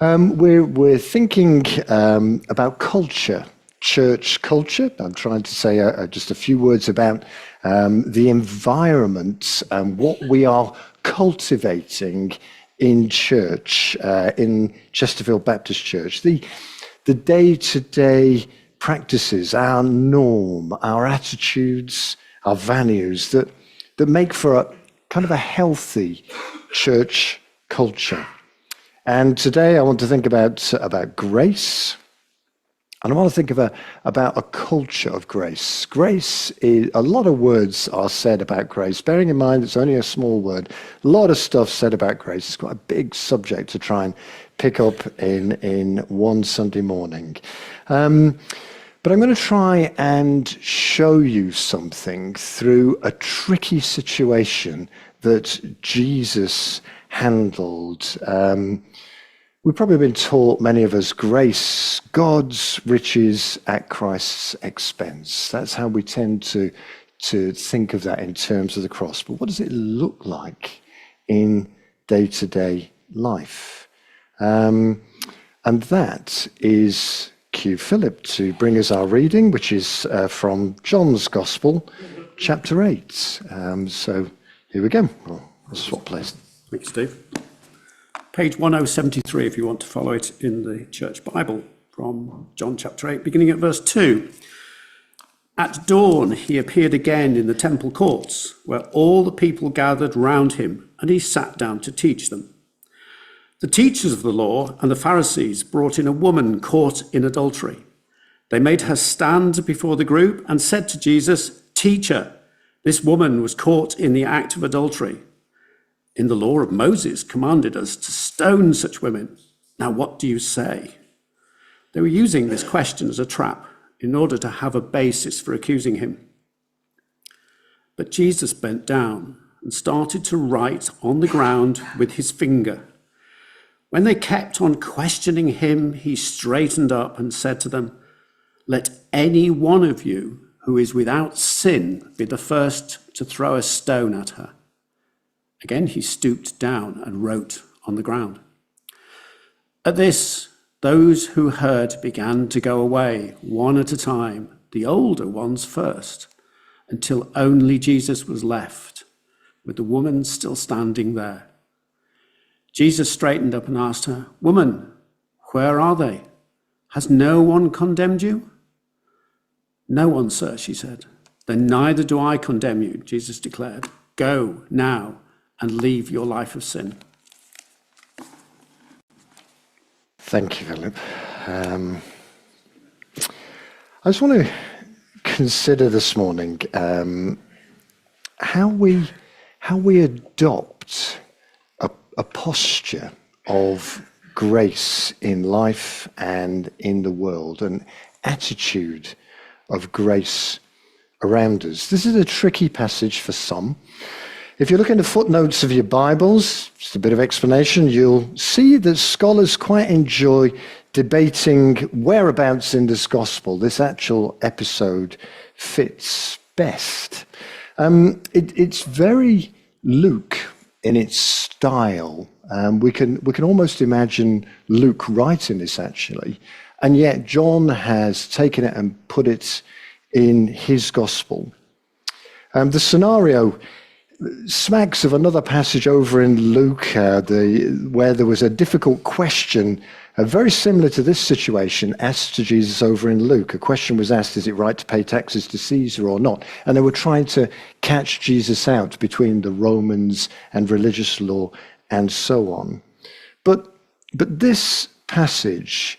We're thinking about culture, church culture. I'm trying to say just a few words about the environment and what we are cultivating in church, in Chesterfield Baptist Church. The day-to-day practices, our norm, our attitudes, our values that make for a kind of a healthy church culture. And today I want to think about grace, and I want to think about a culture of grace. Grace is, a lot of words are said about grace, bearing in mind it's only a small word. A lot of stuff said about grace. It's quite a big subject to try and pick up in one Sunday morning. But I'm going to try and show you something through a tricky situation that Jesus handled. We've probably been taught, many of us, grace, God's riches at Christ's expense. That's how we tend to think of that in terms of the cross. But what does it look like in day-to-day life? And that is cue Philip to bring us our reading, which is from John's Gospel, chapter 8. So here we go. I'll swap place. Thanks, Steve. Page 1073, if you want to follow it in the Church Bible, from John chapter 8, beginning at verse 2. At dawn, he appeared again in the temple courts, where all the people gathered round him, and he sat down to teach them. The teachers of the law and the Pharisees brought in a woman caught in adultery. They made her stand before the group and said to Jesus, "Teacher, this woman was caught in the act of adultery. In the law of Moses commanded us to stone such women. Now what do you say?" They were using this question as a trap in order to have a basis for accusing him. But Jesus bent down and started to write on the ground with his finger. When they kept on questioning him, he straightened up and said to them, "Let any one of you who is without sin be the first to throw a stone at her." Again, he stooped down and wrote on the ground. At this, those who heard began to go away, one at a time, the older ones first, until only Jesus was left, with the woman still standing there. Jesus straightened up and asked her, "Woman, where are they? Has no one condemned you?" "No one, sir," she said. "Then neither do I condemn you," Jesus declared. "Go now and leave your life of sin." Thank you, Philip. I just want to consider this morning how we adopt a posture of grace in life and in the world, an attitude of grace around us. This is a tricky passage for some. If you look in the footnotes of your Bibles, just a bit of explanation, you'll see that scholars quite enjoy debating whereabouts in this gospel this actual episode fits best. It's very Luke in its style. We can almost imagine Luke writing this actually, and yet John has taken it and put it in his gospel. The scenario smacks of another passage over in Luke, where there was a difficult question, very similar to this situation, asked to Jesus over in Luke. A question was asked, is it right to pay taxes to Caesar or not? And they were trying to catch Jesus out between the Romans and religious law and so on. But this passage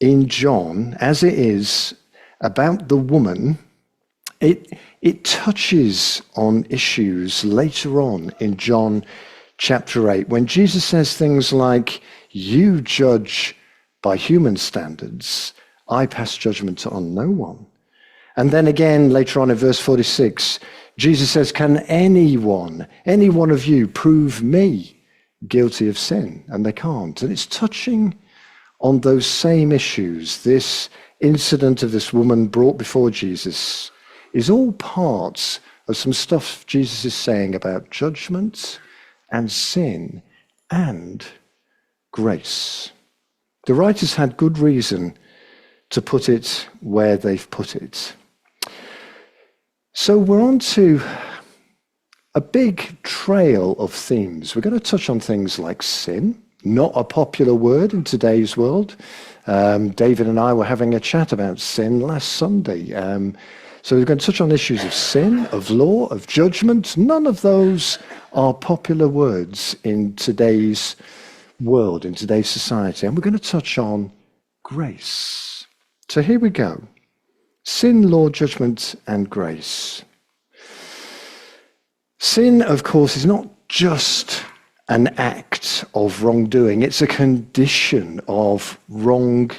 in John, as it is about the woman, it touches on issues later on in John chapter 8, when Jesus says things like, "You judge by human standards, I pass judgment on no one." And then again, later on in verse 46, Jesus says, "Can any one of you prove me guilty of sin?" And they can't. And it's touching on those same issues. This incident of this woman brought before Jesus is all parts of some stuff Jesus is saying about judgment and sin and grace. The writers had good reason to put it where they've put it. So we're on to a big trail of themes. We're going to touch on things like sin, not a popular word in today's world. David and I were having a chat about sin last Sunday. So we're going to touch on issues of sin, of law, of judgment. None of those are popular words in today's world, in today's society. And we're going to touch on grace. So here we go. Sin, law, judgment, and grace. Sin, of course, is not just an act of wrongdoing. It's a condition of wrong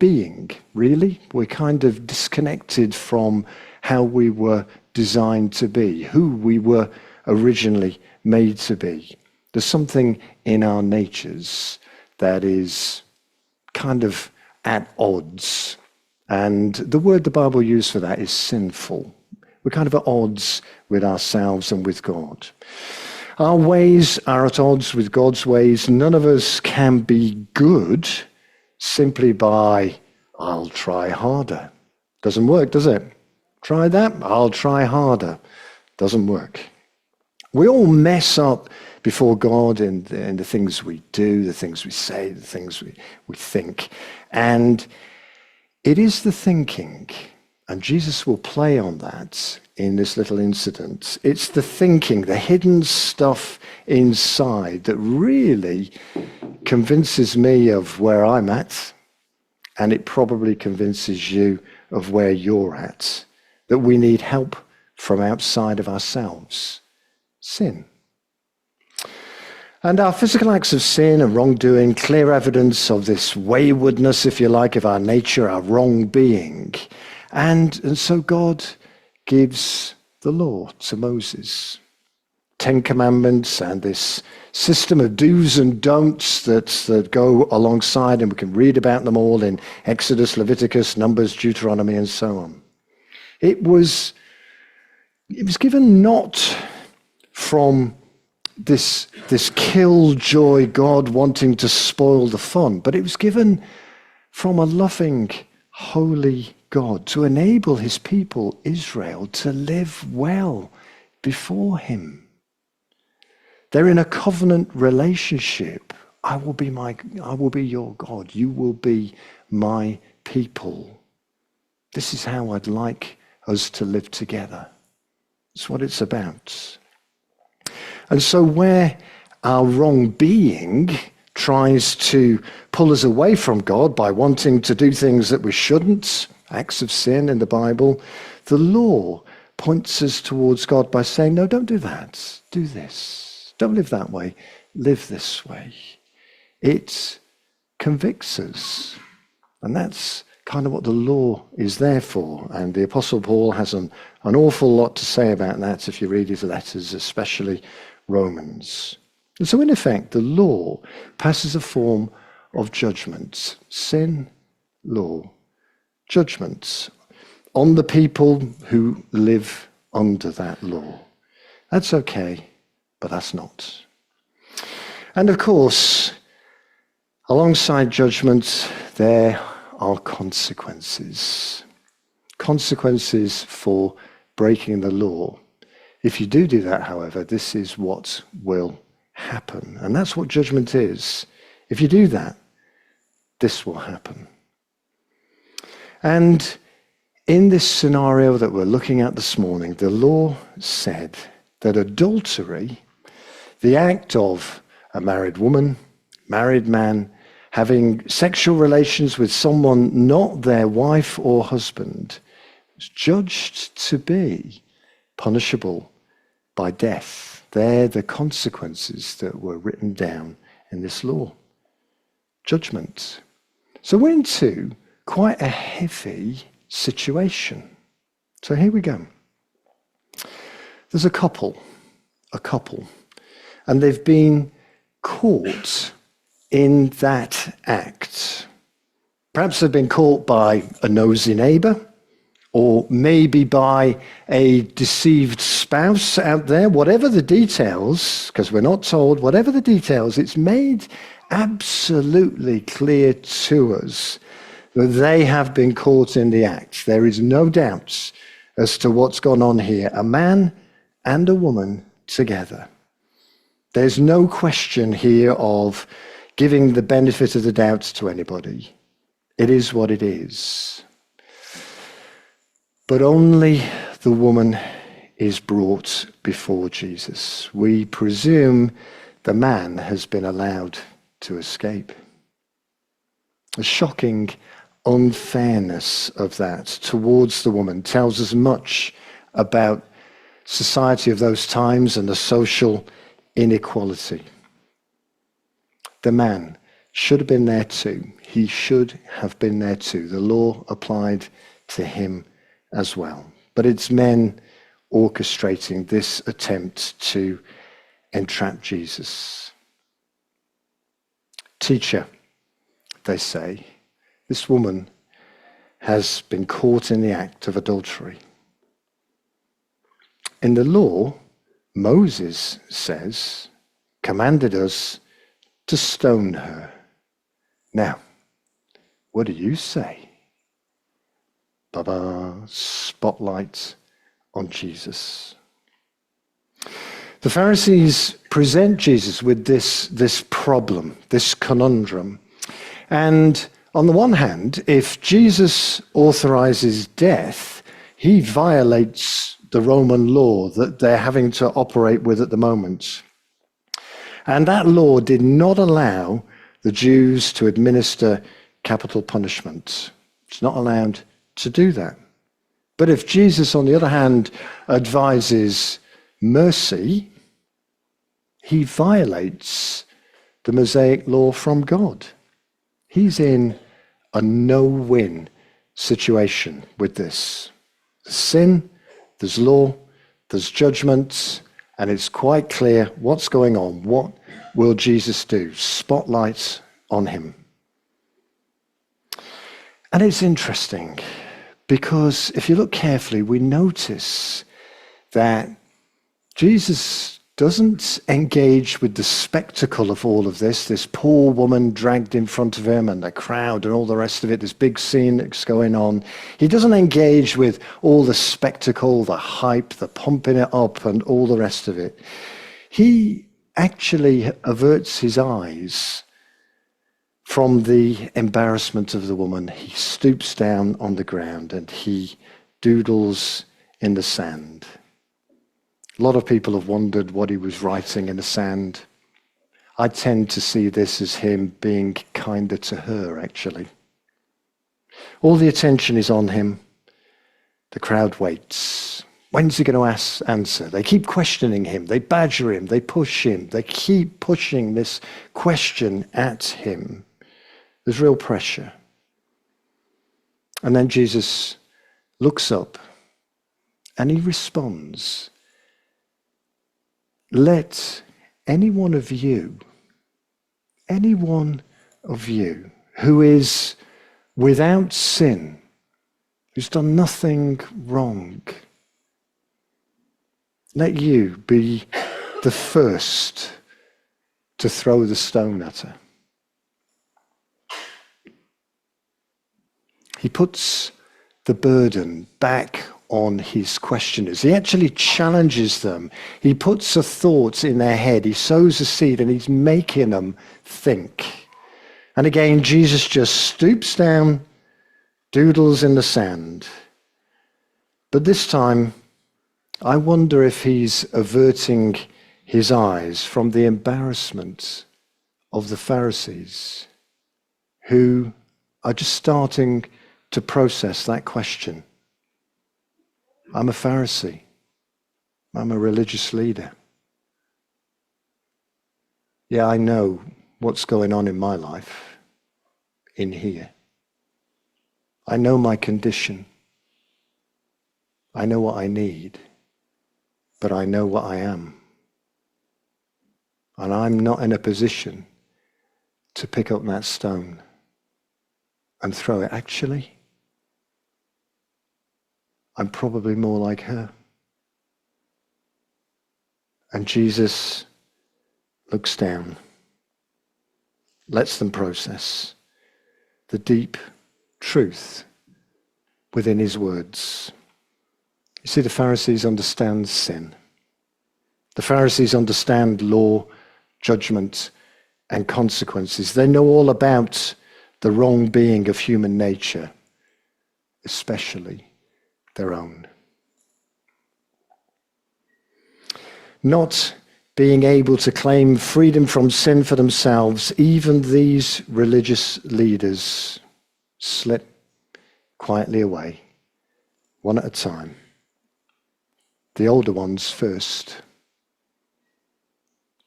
being, really. We're kind of disconnected from how we were designed to be, who we were originally made to be. There's something in our natures that is kind of at odds. And the word the Bible used for that is sinful. We're kind of at odds with ourselves and with God. Our ways are at odds with God's ways. None of us can be good simply by, I'll try harder. Doesn't work, does it? Try that, I'll try harder. Doesn't work. We all mess up before God in the things we do, the things we say, the things we think. And it is the thinking, and Jesus will play on that in this little incident. It's the thinking, the hidden stuff inside that really convinces me of where I'm at, and it probably convinces you of where you're at, that we need help from outside of ourselves. Sin. And our physical acts of sin and wrongdoing, clear evidence of this waywardness, if you like, of our nature, our wrong being. And so God gives the law to Moses. 10 Commandments and this system of do's and don'ts that go alongside, and we can read about them all in Exodus, Leviticus, Numbers, Deuteronomy, and so on. It was given not from this killjoy God wanting to spoil the fun, but it was given from a loving, holy God to enable his people, Israel, to live well before him. They're in a covenant relationship. I will be your God. You will be my people. This is how I'd like us to live together. It's what it's about. And so where our wrong being tries to pull us away from God by wanting to do things that we shouldn't, acts of sin in the Bible, the law points us towards God by saying, no, don't do that. Do this. Don't live that way. Live this way. It convicts us. And that's kind of what the law is there for. And the Apostle Paul has an awful lot to say about that if you read his letters, especially Romans. And so in effect, the law passes a form of judgment. Sin, law, judgment on the people who live under that law. That's okay, but that's not. And of course, alongside judgment, there are consequences. Consequences for breaking the law. If you do that, however, this is what will happen. And that's what judgment is. If you do that, this will happen. And in this scenario that we're looking at this morning, the law said that adultery, the act of a married woman, married man, having sexual relations with someone not their wife or husband, was judged to be punishable by death. They're the consequences that were written down in this law. Judgment. So we're into quite a heavy situation. So here we go. There's a couple, and they've been caught in that act. Perhaps they've been caught by a nosy neighbor, or maybe by a deceived spouse out there, whatever the details, because we're not told, whatever the details, it's made absolutely clear to us that they have been caught in the act. There is no doubt as to what's gone on here. A man and a woman together. There's no question here of giving the benefit of the doubt to anybody. It is what it is. But only the woman is brought before Jesus. We presume the man has been allowed to escape. The shocking unfairness of that towards the woman tells us much about society of those times and the social inequality. The man should have been there too. He should have been there too. The law applied to him as well. But it's men orchestrating this attempt to entrap Jesus. Teacher, they say, this woman has been caught in the act of adultery. In the law, Moses says, commanded us to stone her. Now, what do you say? Ba-ba, spotlight on Jesus. The Pharisees present Jesus with this problem, this conundrum. And on the one hand, if Jesus authorizes death, he violates the Roman law that they're having to operate with at the moment. And that law did not allow the Jews to administer capital punishment. It's not allowed to do that. But if Jesus, on the other hand, advises mercy, he violates the Mosaic law from God. He's in a no-win situation with this. There's sin, there's law, there's judgment, and it's quite clear what's going on. What will Jesus do? Spotlight on him. And it's interesting because if you look carefully, we notice that Jesus doesn't engage with the spectacle of all of this poor woman dragged in front of him and the crowd and all the rest of it, this big scene that's going on. He doesn't engage with all the spectacle, the hype, the pumping it up and all the rest of it. He actually averts his eyes from the embarrassment of the woman. He stoops down on the ground and he doodles in the sand. A lot of people have wondered what he was writing in the sand. I tend to see this as him being kinder to her, actually. All the attention is on him. The crowd waits. When's he going to answer? They keep questioning him. They badger him. They push him. They keep pushing this question at him. There's real pressure. And then Jesus looks up and he responds. Let any one of you who is without sin, who's done nothing wrong, let you be the first to throw the stone at her. He puts the burden back on his questioners. He actually challenges them. He puts a thought in their head. He sows a seed and he's making them think. And again, Jesus just stoops down, doodles in the sand. But this time, I wonder if he's averting his eyes from the embarrassment of the Pharisees, who are just starting to process that question. I'm a Pharisee. I'm a religious leader. Yeah, I know what's going on in my life in here. I know my condition. I know what I need, but I know what I am. And I'm not in a position to pick up that stone and throw it. Actually, I'm probably more like her. And Jesus looks down, lets them process the deep truth within his words. You see, the Pharisees understand sin. The Pharisees understand law, judgment, and consequences. They know all about the wrong being of human nature, especially their own. Not being able to claim freedom from sin for themselves, even these religious leaders slip quietly away, one at a time. The older ones first.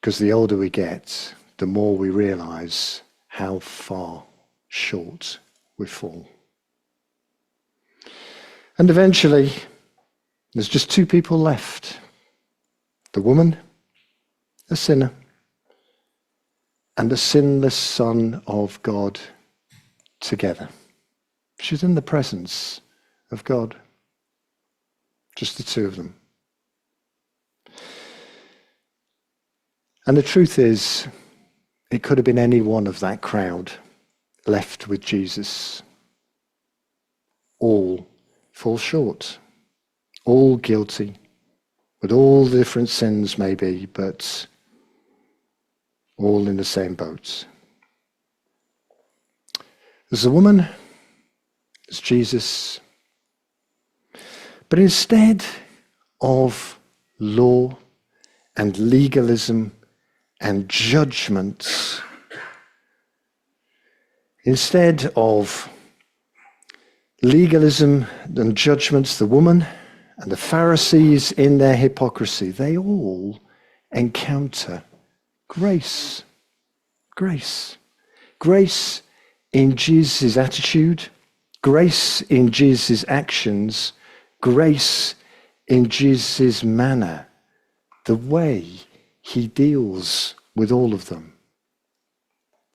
Because the older we get, the more we realize how far short we fall. And eventually, there's just two people left. The woman, a sinner, and the sinless Son of God together. She's in the presence of God. Just the two of them. And the truth is, it could have been any one of that crowd left with Jesus. All fall short. All guilty. With all the different sins maybe, but all in the same boat. There's a woman, there's Jesus. But instead of law and legalism and judgment, instead of legalism and judgments, the woman and the Pharisees in their hypocrisy, they all encounter grace. Grace. Grace in Jesus' attitude, grace in Jesus' actions, grace in Jesus' manner, the way he deals with all of them.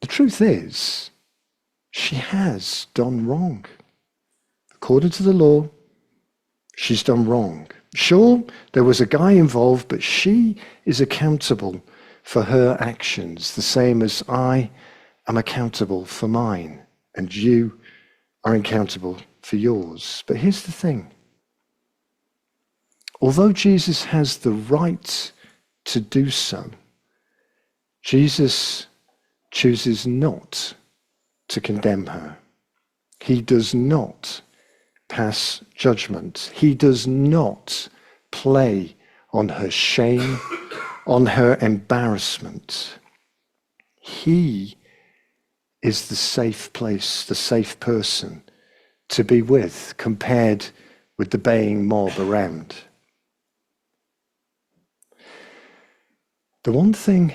The truth is, she has done wrong. According to the law, she's done wrong. Sure, there was a guy involved, but she is accountable for her actions, the same as I am accountable for mine, and you are accountable for yours. But here's the thing. Although Jesus has the right to do so, Jesus chooses not to condemn her. He does not pass judgment. He does not play on her shame, on her embarrassment. He is the safe place, the safe person to be with, compared with the baying mob around. The one thing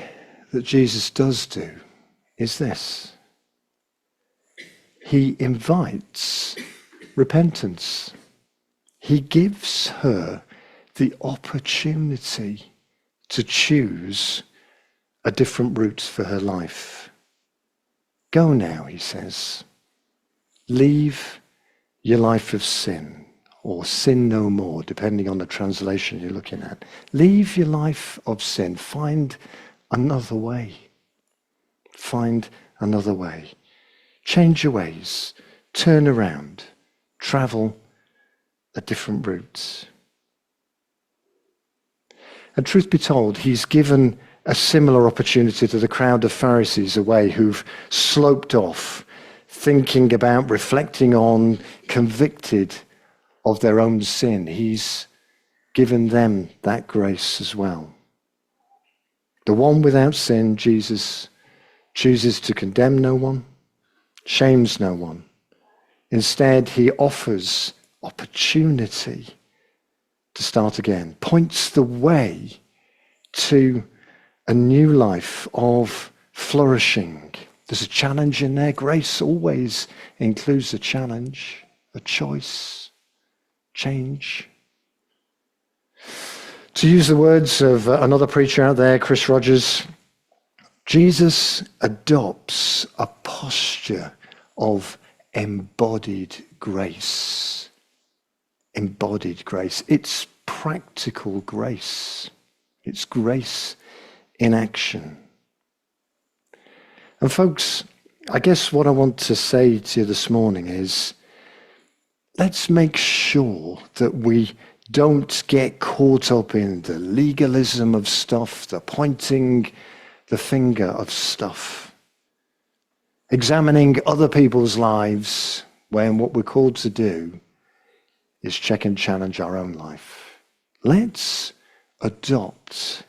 that Jesus does do is this. He invites repentance. He gives her the opportunity to choose a different route for her life. Go now, he says. Leave your life of sin, or sin no more, depending on the translation you're looking at. Leave your life of sin. Find another way. Find another way. Change your ways. Turn around. Travel a different route. And truth be told, he's given a similar opportunity to the crowd of Pharisees away who've sloped off, thinking about, reflecting on, convicted of their own sin. He's given them that grace as well. The one without sin, Jesus, chooses to condemn no one, shames no one. Instead, he offers opportunity to start again, points the way to a new life of flourishing. There's a challenge in there. Grace always includes a challenge, a choice, change. To use the words of another preacher out there, Chris Rogers, Jesus adopts a posture of embodied grace. embodied grace. It's practical grace. It's grace in action. And folks, I guess what I want to say to you this morning is, let's make sure that we don't get caught up in the legalism of stuff, the pointing the finger of stuff, examining other people's lives when what we're called to do is check and challenge our own life. Let's adopt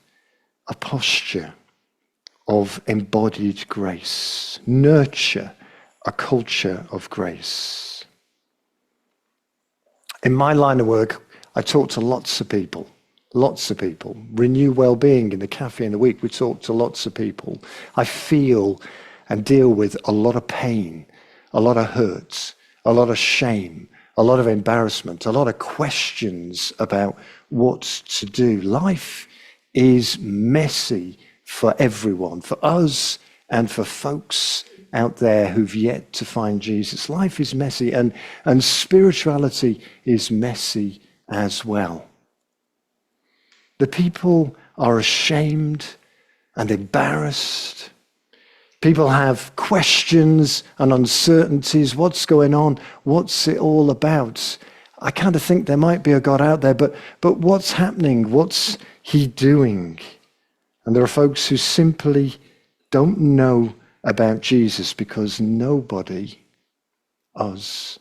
a posture of embodied grace, nurture a culture of grace. In my line of work, I talk to lots of people. Renew Wellbeing in the Cafe in the Week, we talk to lots of people. I feel and deal with a lot of pain, a lot of hurt, a lot of shame, a lot of embarrassment, a lot of questions about what to do. Life is messy for everyone, for us and for folks out there who've yet to find Jesus. Life is messy, and spirituality is messy as well. The people are ashamed and embarrassed. People have questions and uncertainties. What's going on? What's it all about? I kind of think there might be a God out there, but what's happening? What's he doing? And there are folks who simply don't know about Jesus because nobody, us,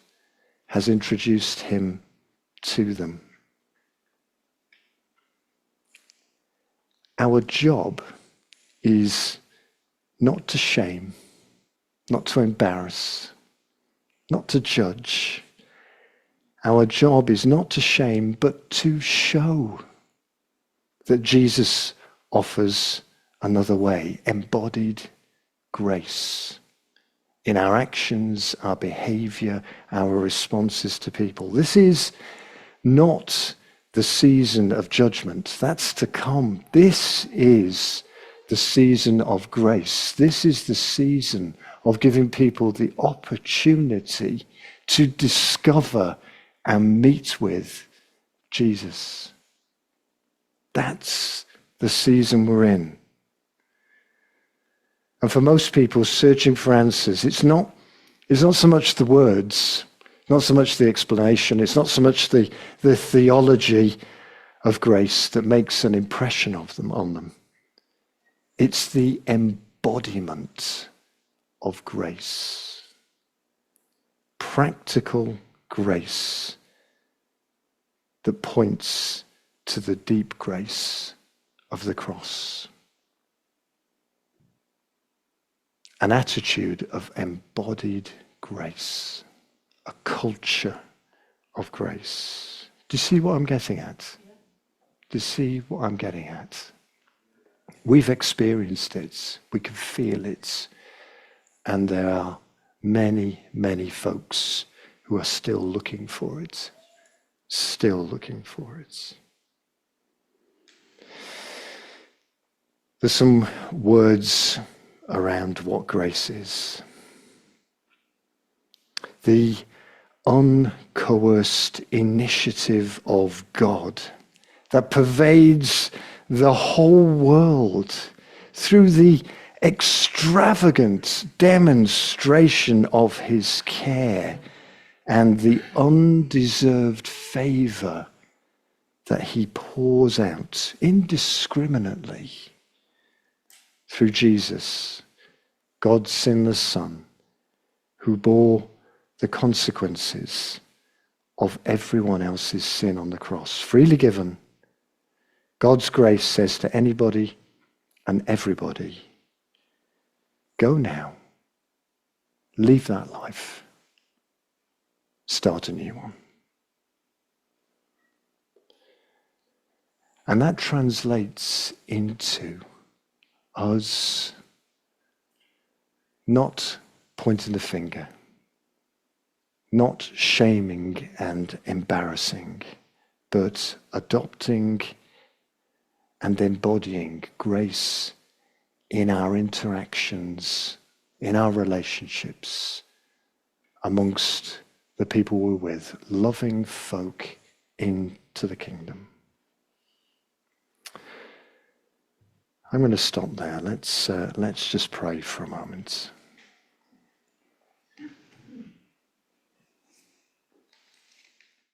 has introduced him to them. Our job is not to shame, not to embarrass, not to judge. Our job is not to shame, but to show that Jesus offers another way, embodied grace in our actions, our behavior, our responses to people. This is not the season of judgment. That's to come. This is the season of grace. This is the season of giving people the opportunity to discover and meet with Jesus. That's the season we're in. And for most people searching for answers, it's not so much the words, not so much the explanation, it's not so much the theology of grace that makes an impression on them. It's the embodiment of grace. Practical grace that points to the deep grace of the cross. An attitude of embodied grace. A culture of grace. Do you see what I'm getting at? Do you see what I'm getting at? We've experienced it. We can feel it. And there are many, many folks who are still looking for it. Still looking for it. There's some words around what grace is. The uncoerced initiative of God that pervades the whole world through the extravagant demonstration of his care and the undeserved favor that he pours out indiscriminately through Jesus, God's sinless Son, who bore the consequences of everyone else's sin on the cross. Freely given, God's grace says to anybody and everybody, go now, leave that life, start a new one. And that translates into us not pointing the finger, not shaming and embarrassing, but adopting and embodying grace in our interactions, in our relationships, amongst the people we're with, loving folk into the kingdom. I'm going to stop there. Let's just pray for a moment.